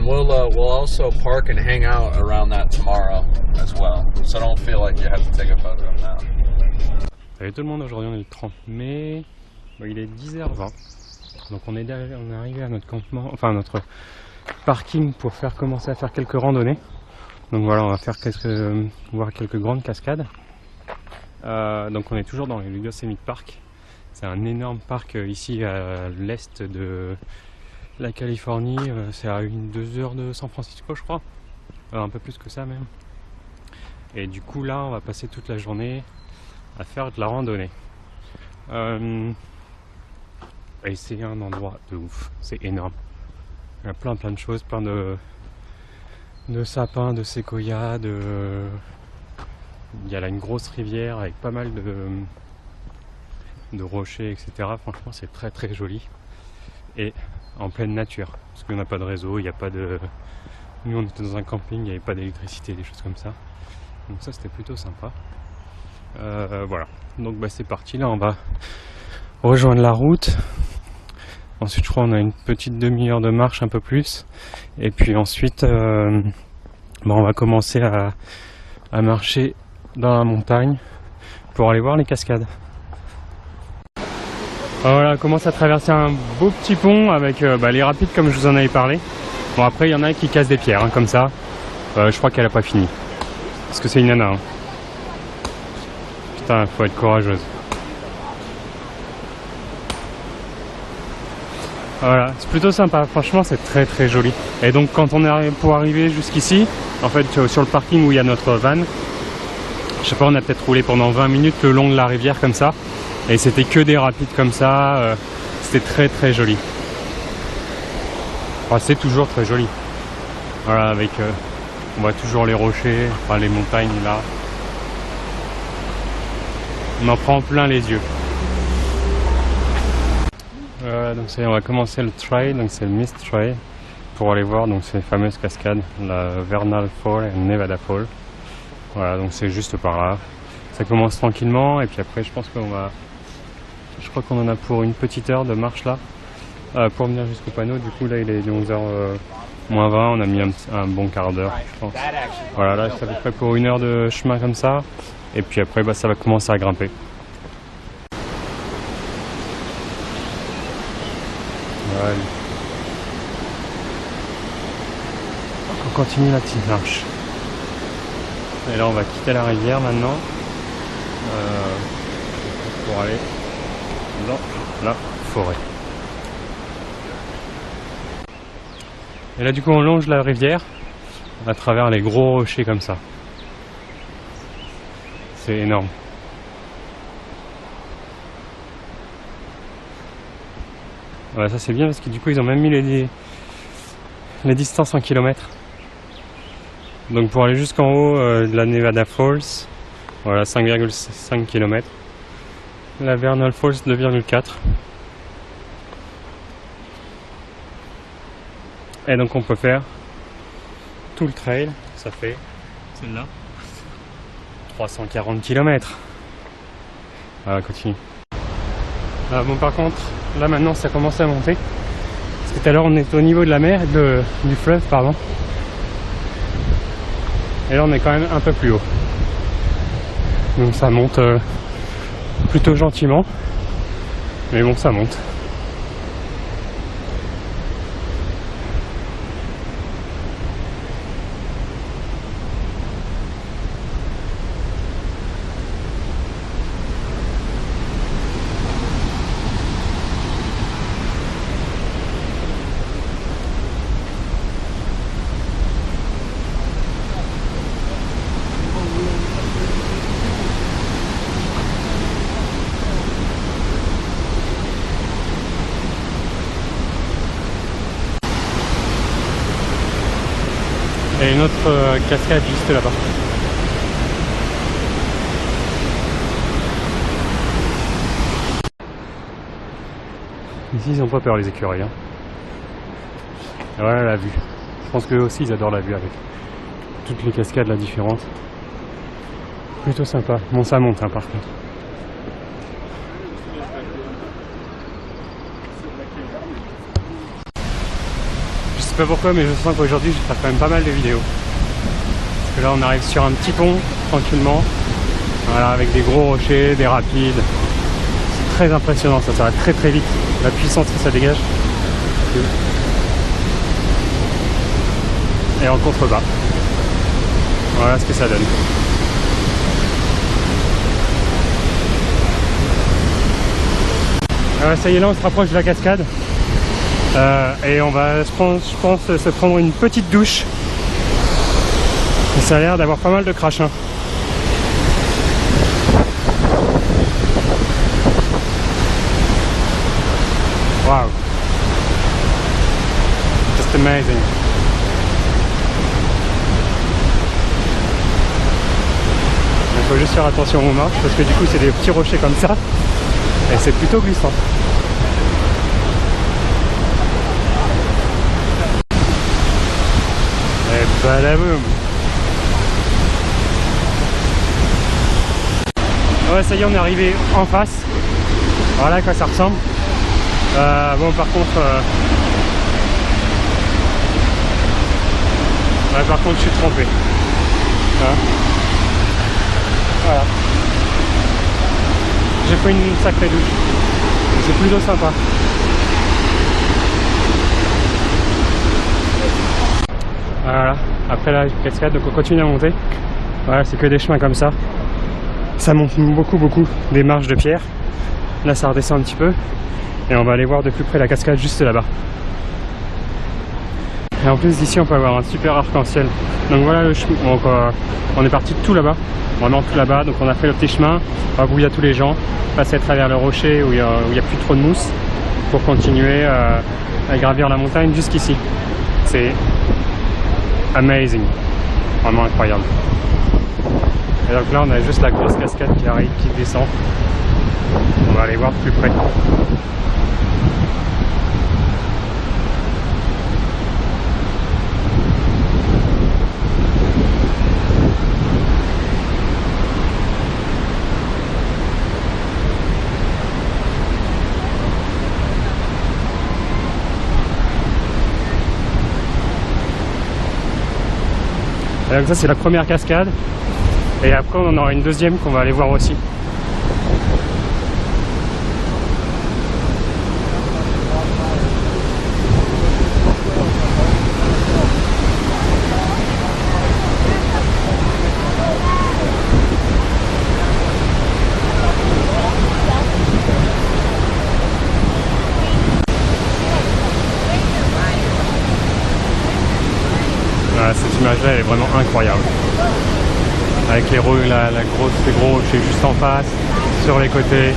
we'll also park and hang out around that tomorrow as well. So don't feel like you have to take a photo now. Salut tout le monde, aujourd'hui on est le 30 mai, bon, il est 10h20, donc on est arrivé à notre campement, enfin notre parking pour commencer à faire quelques randonnées. Donc voilà, on va faire voir quelques grandes cascades. Donc on est toujours dans le Yosemite Park. C'est un énorme parc ici à l'est de la Californie. C'est à 2 heures de San Francisco, je crois. Un peu plus que ça même. Et du coup là, on va passer toute la journée à faire de la randonnée. Et c'est un endroit de ouf. C'est énorme. Il y a plein de choses, plein de sapins, de séquoias, il y a là une grosse rivière avec pas mal de rochers, etc. Franchement, c'est très joli. Et en pleine nature, parce qu'on n'a pas de réseau, il n'y a pas de... Nous, on était dans un camping, il n'y avait pas d'électricité, des choses comme ça. Donc ça, c'était plutôt sympa. Voilà. Donc c'est parti. Là, on va rejoindre la route. Ensuite, je crois on a une petite demi-heure de marche, un peu plus. Et puis ensuite, on va commencer à marcher dans la montagne pour aller voir les cascades. Voilà, on commence à traverser un beau petit pont avec les rapides comme je vous en avais parlé. Bon, après, il y en a qui cassent des pierres, hein, comme ça. Je crois qu'elle a pas fini. Parce que c'est une nana. Hein. Putain, faut être courageuse. Voilà, c'est plutôt sympa, franchement c'est très joli. Et donc quand on est pour arriver jusqu'ici, en fait sur le parking où il y a notre van, je sais pas, on a peut-être roulé pendant 20 minutes le long de la rivière comme ça, et c'était que des rapides comme ça, c'était très joli. Enfin, c'est toujours très joli. Voilà, avec, on voit toujours les rochers, enfin les montagnes là. On en prend plein les yeux. Donc on va commencer le trail, donc c'est le Mist Trail pour aller voir donc ces fameuses cascades, la Vernal Fall et Nevada Fall. Voilà, donc c'est juste par là. Ça commence tranquillement et puis après je pense qu'on va, je crois qu'on en a pour une petite heure de marche là pour venir jusqu'au panneau. Du coup là il est 11h moins 20, on a mis un bon quart d'heure je pense. Voilà, là c'est à peu près pour une heure de chemin comme ça et puis après ça va commencer à grimper. Ouais. On continue la petite marche. Et là on va quitter la rivière maintenant pour aller dans la forêt. Et là du coup on longe la rivière à travers les gros rochers comme ça. C'est énorme. Voilà, ça c'est bien parce que du coup ils ont même mis les distances en kilomètres. Donc pour aller jusqu'en haut de la Nevada Falls, voilà 5,5 km. La Vernal Falls 2,4. Et donc on peut faire tout le trail, ça fait celle-là 340 km. Voilà, continue. Bon par contre, là maintenant ça commence à monter. Parce que tout à l'heure on était au niveau de la mer, du fleuve pardon. Et là on est quand même un peu plus haut. Donc ça monte plutôt gentiment. Mais bon ça monte. Et une autre cascade juste là-bas. Ici ils n'ont pas peur les écureuils. Hein. Et voilà la vue. Je pense qu'eux aussi ils adorent la vue avec toutes les cascades là différentes. Plutôt sympa. Bon ça monte hein, par contre. sais pas pourquoi, mais je sens qu'aujourd'hui je vais faire quand même pas mal de vidéos. Parce que là on arrive sur un petit pont, tranquillement. Voilà, avec des gros rochers, des rapides. C'est très impressionnant, ça va très très vite. La puissance que ça dégage. Et en contrebas. Voilà ce que ça donne. Ça y est, là on se rapproche de la cascade. Et on va, je pense, se prendre une petite douche. Et ça a l'air d'avoir pas mal de crachin. Wow. Just amazing. Il faut juste faire attention aux marches parce que du coup c'est des petits rochers comme ça et c'est plutôt glissant. Et badaboum. Ouais, ça y est, on est arrivé en face. Voilà à quoi ça ressemble. Bon, par contre, ouais, par contre, je suis trompé. Hein, voilà. J'ai pris une sacrée douche. C'est plutôt sympa. Voilà. Après la cascade, donc on continue à monter. Voilà, c'est que des chemins comme ça. Ça monte beaucoup, des marches de pierre. Là, ça redescend un petit peu. Et on va aller voir de plus près la cascade juste là-bas. Et en plus d'ici on peut avoir un super arc-en-ciel. Donc voilà le chemin. Donc, on est parti de tout là-bas, vraiment tout là-bas. Donc on a fait le petit chemin où il y a tous les gens, passer à travers le rocher où il n'y a plus trop de mousse pour continuer à gravir la montagne jusqu'ici. C'est amazing, vraiment incroyable. Et donc là on a juste la grosse cascade qui arrive, qui descend. On va aller voir de plus près. Et donc ça c'est la première cascade et après on en aura une deuxième qu'on va aller voir aussi. Cette image là elle est vraiment incroyable avec les gros rochers juste en face, sur les côtés.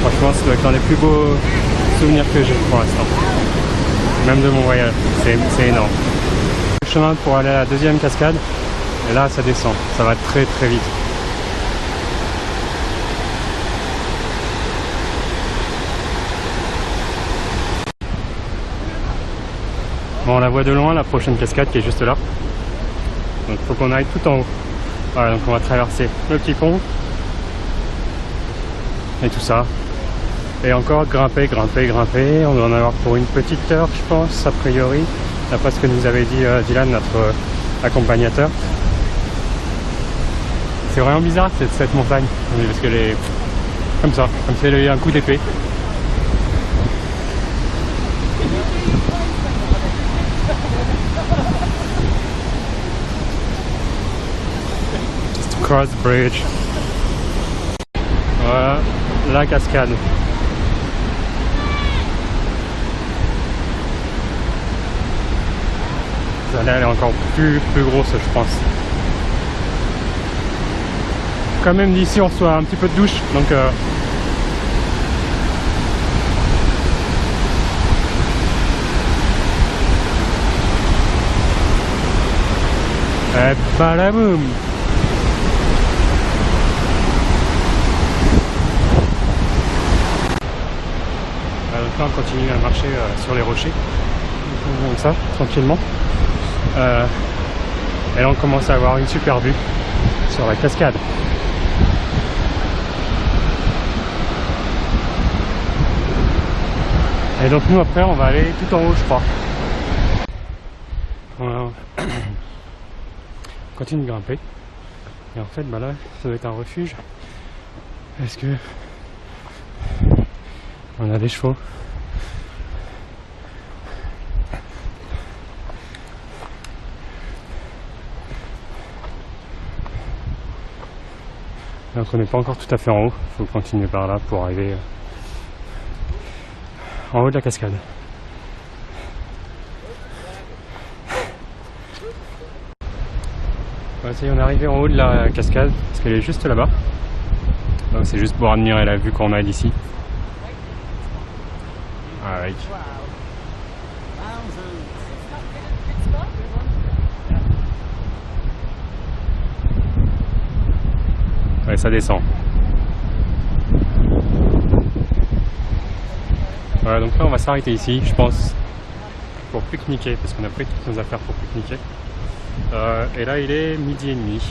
Franchement ça doit être un des plus beaux souvenirs que j'ai pour l'instant, même de mon voyage. C'est énorme. Le chemin pour aller à la deuxième cascade et là ça descend, ça va très très vite. Bon, on la voit de loin, la prochaine cascade qui est juste là. Donc il faut qu'on aille tout en haut. Voilà, donc on va traverser le petit pont. Et tout ça. Et encore grimper. On doit en avoir pour une petite heure, je pense, a priori. D'après ce que nous avait dit Dylan, notre accompagnateur. C'est vraiment bizarre cette montagne. Parce qu'elle est comme ça, comme si elle avait un coup d'épée. Cross Bridge. Voilà la cascade. Celle-là elle est encore plus grosse je pense. Quand même d'ici on reçoit un petit peu de douche donc et balaboum. On continue à marcher sur les rochers comme ça, tranquillement. Et là on commence à avoir une super vue sur la cascade. Et donc nous après on va aller tout en haut je crois. Voilà. On continue de grimper. Et en fait bah là ça doit être un refuge. Parce que on a des chevaux. Donc on n'est pas encore tout à fait en haut, il faut continuer par là pour arriver en haut de la cascade. Voilà, ça y est, on est arrivé en haut de la cascade, parce qu'elle est juste là-bas. Donc c'est juste pour admirer la vue qu'on a d'ici. Avec. Ouais, ça descend. Voilà, donc là on va s'arrêter ici, je pense, pour pique-niquer, parce qu'on a pris toutes nos affaires pour pique-niquer. Et là il est 12h30.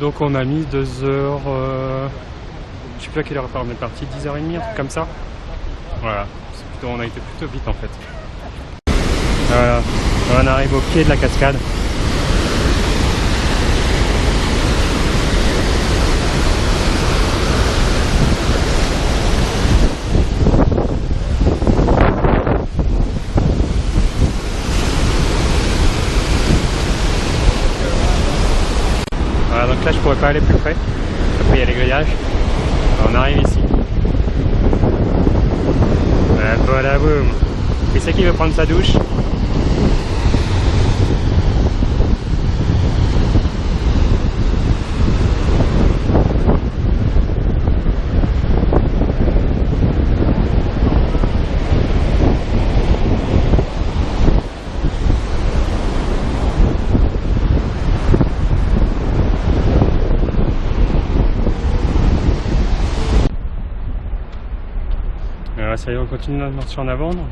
Donc on a mis 2 heures, je sais plus à quelle heure on est parti, 10h30, un truc comme ça. Voilà, on a été plutôt vite en fait. Voilà, on arrive au pied de la cascade. Voilà, donc là je pourrais pas aller plus près. Après il y a les grillages. Alors, on arrive ici. Voilà, boum. Qui c'est qui veut prendre sa douche? Ça y est, on continue notre marche en avant, donc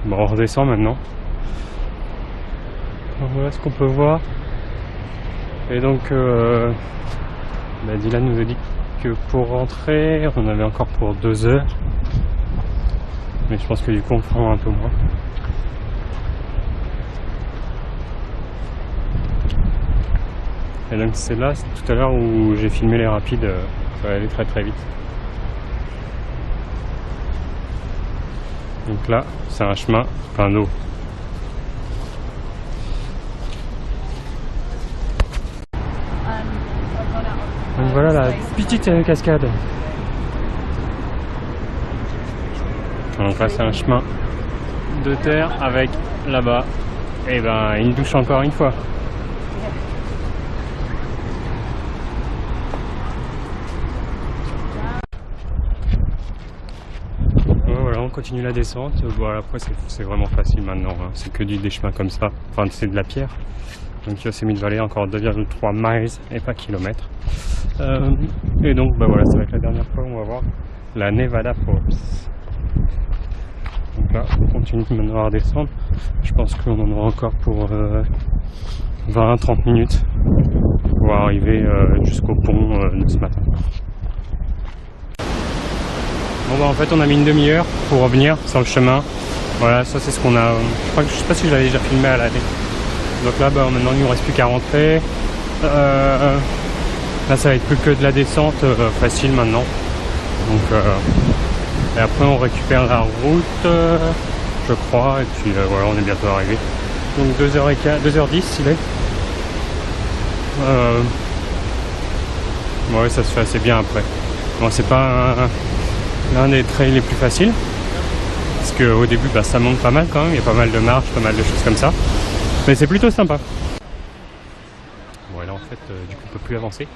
bon, on redescend maintenant. Donc, voilà ce qu'on peut voir. Et donc Dylan nous a dit que pour rentrer on avait encore pour 2 heures, mais je pense que du coup on prend un peu moins. Et donc c'est là, tout à l'heure où j'ai filmé les rapides, ça va aller très très vite. Donc là, c'est un chemin plein d'eau. Donc voilà la petite cascade. Donc là, c'est un chemin de terre avec là-bas, et ben une douche encore une fois. On continue la descente. Bon, après c'est vraiment facile maintenant, hein. C'est que des chemins comme ça, enfin c'est de la pierre. Donc Yosemite Valley, encore 2,3 miles et pas kilomètres. Et donc bah voilà, ça va être la dernière fois où on va voir la Nevada Falls. Donc là on continue maintenant à redescendre. Je pense qu'on en aura encore pour 20-30 minutes pour arriver jusqu'au pont de ce matin. Bon bah en fait on a mis une demi-heure pour revenir sur le chemin. Voilà, ça c'est ce qu'on a. Je sais pas si je l'avais déjà filmé à l'aller. Donc là bah maintenant il ne nous reste plus qu'à rentrer. Là ça va être plus que de la descente facile maintenant. Donc et après on récupère la route je crois, et puis voilà, on est bientôt arrivé. Donc 2h10 il est. Ouais, ça se fait assez bien après. Bon, c'est pas l'un des trails les plus faciles, parce qu'au début bah, ça monte pas mal quand même, il y a pas mal de marches, pas mal de choses comme ça, mais c'est plutôt sympa. Bon et là en fait du coup on peut plus avancer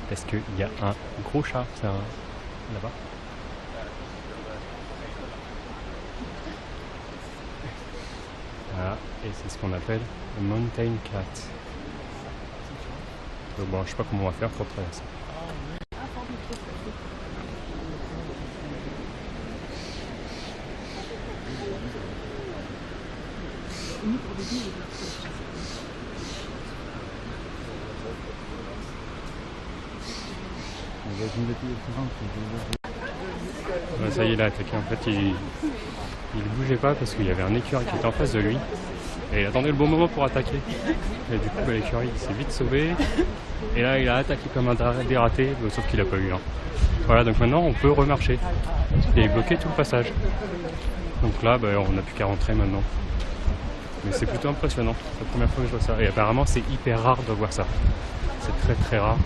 parce qu'il y a un gros chat, c'est là-bas. Voilà, et c'est ce qu'on appelle le mountain cat. Donc bon, je sais pas comment on va faire pour traverser. Ça y est, il a attaqué. En fait, il bougeait pas parce qu'il y avait un écureuil qui était en face de lui. Et il attendait le bon moment pour attaquer. Et du coup, l'écureuil s'est vite sauvé. Et là, il a attaqué comme un dératé, sauf qu'il a pas eu. Voilà, donc maintenant, on peut remarcher. Il est bloqué tout le passage. Donc là, on n'a plus qu'à rentrer maintenant. Mais c'est plutôt impressionnant. C'est la première fois que je vois ça. Et apparemment, c'est hyper rare de voir ça. C'est très très rare.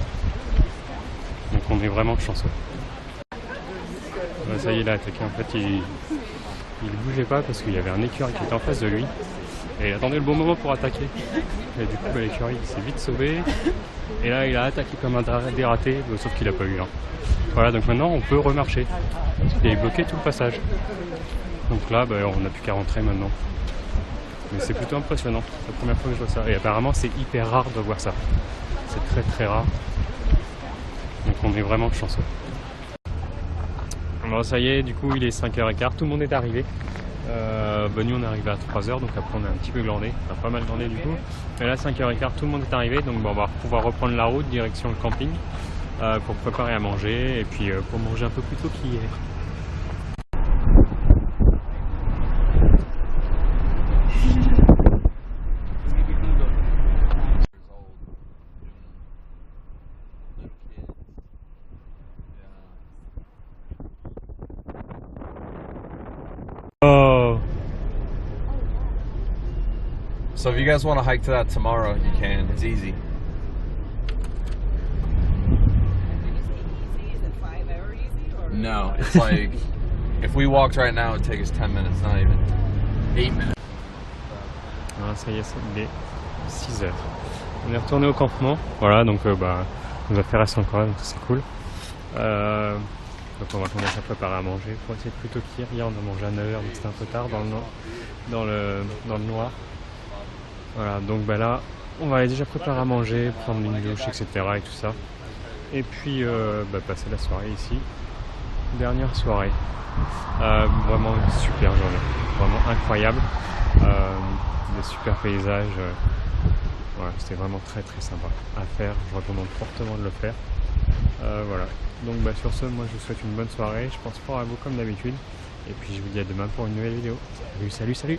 Donc on est vraiment chanceux. Ça y est, il a attaqué. En fait, il bougeait pas parce qu'il y avait un écureuil qui était en face de lui. Et il attendait le bon moment pour attaquer. Et du coup, l'écureuil s'est vite sauvé. Et là, il a attaqué comme un dératé, sauf qu'il a pas eu. Voilà, donc maintenant, on peut remarcher. Il est bloqué tout le passage. Donc là, on n'a plus qu'à rentrer maintenant. Mais c'est plutôt impressionnant. C'est la première fois que je vois ça. Et apparemment, c'est hyper rare de voir ça. C'est très très rare. Donc on est vraiment chanceux. Bon, ça y est, du coup, il est 5h15. Tout le monde est arrivé. Nous, on est arrivé à 3h. Donc après, on a un petit peu glandé. Enfin, pas mal glandé du coup. Mais là, 5h15, tout le monde est arrivé. Donc on va pouvoir reprendre la route direction le camping pour préparer à manger. Et puis pour manger un peu plus tôt qu'hier. Oh. So if you guys want to hike to that tomorrow, you can. It's easy. Is it 5 hours easy? Or No, it's like if we walked right now, it'd take us 10 minutes, not even 8 minutes. Ah, ça y est, il est 6h. On est retourné au campement. Voilà, donc on va faire rester encore là, donc c'est cool. Donc on va commencer à préparer à manger pour essayer de plutôt qu'hier. Hier on a mangé à 9h, donc c'était un peu tard dans le noir. Voilà, donc là on va aller déjà préparer à manger, prendre une douche, etc. et tout ça. Et puis passer la soirée ici. Dernière soirée. Vraiment une super journée, vraiment incroyable. Des super paysages. Voilà, c'était vraiment très très sympa à faire. Je recommande fortement de le faire. Voilà. Donc sur ce, moi je vous souhaite une bonne soirée. Je pense fort à vous comme d'habitude. Et puis je vous dis à demain pour une nouvelle vidéo. Salut, salut, salut!